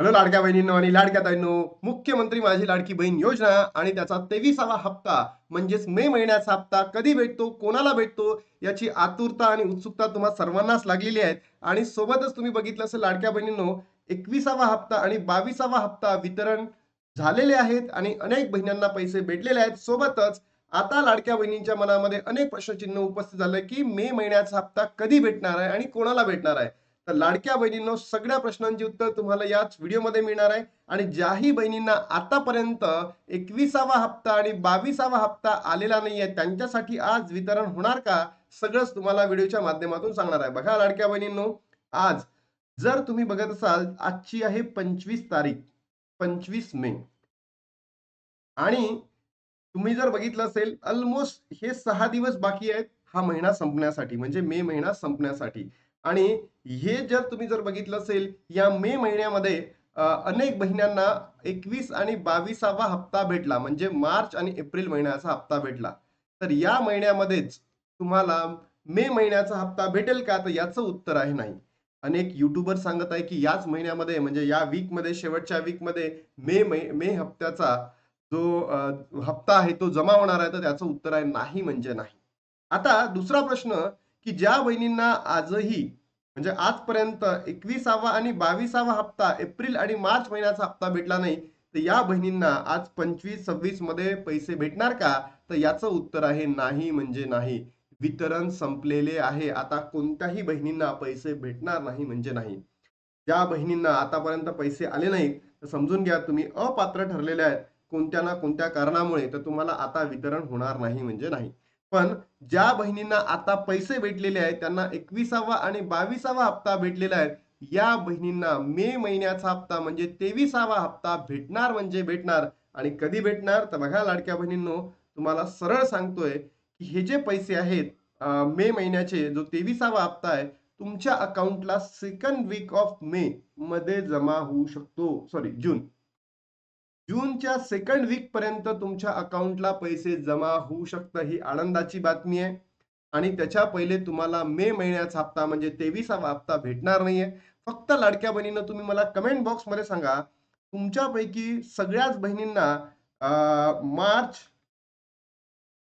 Hello लाडक्या बहिणींनो आणि लाडक्या ताईंनो, मुख्यमंत्री माझी लाडकी बहीण योजना आणि त्याचा 23वा हप्ता म्हणजेच मे महिन्याचा हप्ता कधी भेटतो, कोणाला भेटतो, याची आतुरता आणि उत्सुकता तुम्हा सर्वांनाच लागलेली आहे. आणि सोबतच तुम्ही बघितलं असेल लाडक्या बहिणींनो, 21वा हप्ता आणि 22वा हप्ता वितरण झालेले आहेत आणि अनेक बहिणींना पैसे भेटलेले आहेत. सोबतच आता लाडक्या बहिणींच्या मनामध्ये अनेक प्रश्नचिन्ह उपस्थित झालं की मे महिन्याचा हप्ता कधी भेटणार आहे आणि कोणाला भेटणार आहे. तर लाडक्या बहिणींनो, सगळ्या प्रश्नांची उत्तर तुम्हाला याच व्हिडिओमध्ये मिळणार आहे. आणि ज्याही बहिणींना आतापर्यंत 21वा हप्ता आणि 22वा हप्ता आलेला नाहीये, त्यांच्यासाठी आज वितरण होणार का, सगळंच तुम्हाला व्हिडिओच्या माध्यमातून सांगणार आहे. बघा लाडक्या बहिणींनो, आज जर तुम्ही बघत असाल, आजची आहे 25 तारीख, 25 मे. आणि तुम्ही जर बघितलं असेल, ऑलमोस्ट हे 6 दिवस बाकी आहेत हा महिना संपण्यासाठी, म्हणजे मे महिना संपण्यासाठी. आणि हे जर तुम्ही बघितलं असेल, या मे महिन्यामध्ये अनेक बहिणींना 21 आणि 22वा हप्ता भेटला, म्हणजे मार्च आणि एप्रिल महिन्याचा हप्ता भेटला. तर या महिन्यामध्येच तुम्हाला मे महिन्याचा हप्ता भेटेल का, तर याचं उत्तर आहे नाही. अनेक युट्यूबर सांगत आहे की याच महिन्यामध्ये, म्हणजे या वीकमध्ये, शेवटच्या वीकमध्ये मे हप्त्याचा जो हप्ता आहे तो जमा होणार आहे. तर त्याचं उत्तर आहे नाही, म्हणजे नाही. आता दुसरा प्रश्न, की ज्या बहिणींना आजही, म्हणजे आजपर्यंत 21वा आणि 22वा हप्ता एप्रिल आणि मार्च महिन्याचा हप्ता भेटला नाही, तर या बहिणींना आज 25-26 मध्ये पैसे भेटणार का, तर याचं उत्तर आहे नाही, म्हणजे नाही. वितरण संपलेले आहे. आता कोणत्याही बहिणींना पैसे भेटणार नाही, म्हणजे नाही. ज्या बहिणींना आतापर्यंत पैसे आले नाहीत, तर समजून घ्या तुम्ही अपात्र ठरलेले आहेत कोणत्या ना कोणत्या कारणामुळे. तर तुम्हाला आता वितरण होणार नाही, म्हणजे नाही. पण ज्या बहिणींना आता पैसे भेटलेले आहेत, त्यांना 21वा आणि 22वा हप्ता भेटलेला आहे, या बहिणींना मे महिन्याचा हप्ता म्हणजे 23वा हप्ता भेटणार, म्हणजे भेटणार. आणि कधी भेटणार, तर बघा लाडक्या बहिणींनो, तुम्हाला सरळ सांगतोय की हे जे पैसे आहेत, मे महिन्याचे जो 23वा हप्ता आहे, तुमच्या अकाउंटला सेकंड वीक ऑफ मे मध्ये जमा होऊ शकतो. सॉरी, जूनच्या सेकंड वीक पर्यंत तुमच्या अकाउंटला पैसे जमा होऊ शकतं. ही आनंदाची बातमी आहे. आणि त्याच्या पहिले तुम्हाला मे महिन्याचा हप्ता म्हणजे 23वा हप्ता भेटणार नाहीये. फक्त लाडक्या बहिणींनो, तुम्ही मला कमेंट बॉक्समध्ये सांगा, तुमच्यापैकी सगळ्याच बहिणींना मार्च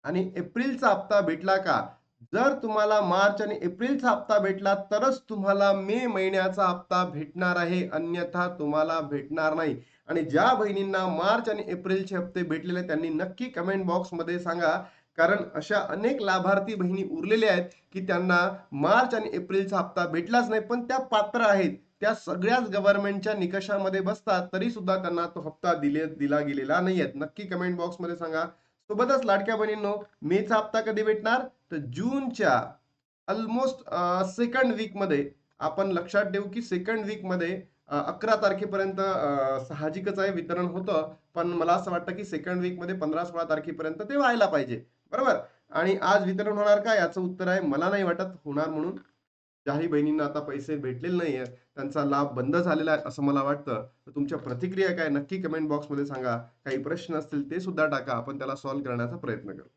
आणि एप्रिलचा हप्ता भेटला का? जर तुम्हाला मार्च आणि एप्रिलचा हप्ता भेटला, तरच तुम्हाला मे महिन्याचा हप्ता भेटणार आहे, अन्यथा तुम्हाला भेटणार नाही. आणि ज्या बहिणींना मार्च आणि एप्रिलचे हप्ते भेटलेले आहेत, त्यांनी नक्की कमेंट बॉक्समध्ये सांगा. कारण अशा अनेक लाभार्थी बहिणी उरलेल्या आहेत की त्यांना मार्च आणि एप्रिलचा हप्ता भेटलाच नाही, पण त्या पात्र आहेत, त्या सगळ्याच गव्हर्नमेंटच्या निकषामध्ये बसतात, तरी सुद्धा त्यांना तो हप्ता दिला गेलेला नाहीये. नक्की कमेंट बॉक्समध्ये सांगा. सोबतच लाडक्या बहिणींनो, मेचा हप्ता कधी भेटणार, तर जूनच्या ऑलमोस्ट सेकंड वीक मध्ये. आपण लक्षात ठेवू की सेकंड वीक मध्ये 11 तारखेपर्यंत साहजिकच आहे वितरण होतं. पण मला असं वाटतं की सेकंड वीक मध्ये 15-16 तारखेपर्यंत ते व्हायला पाहिजे, बरोबर. आणि आज वितरण होणार का, याचं उत्तर आहे मला नाही वाटत होणार म्हणून. ज्याही बहिणींना आता पैसे भेटलेले नाहीये, त्यांचा लाभ बंद झालेला आहे असं मला वाटतं. तर तुमच्या प्रतिक्रिया काय, नक्की कमेंट बॉक्समध्ये सांगा. काही प्रश्न असतील ते सुद्धा टाका, आपण त्याला सॉल्व्ह करण्याचा प्रयत्न करू.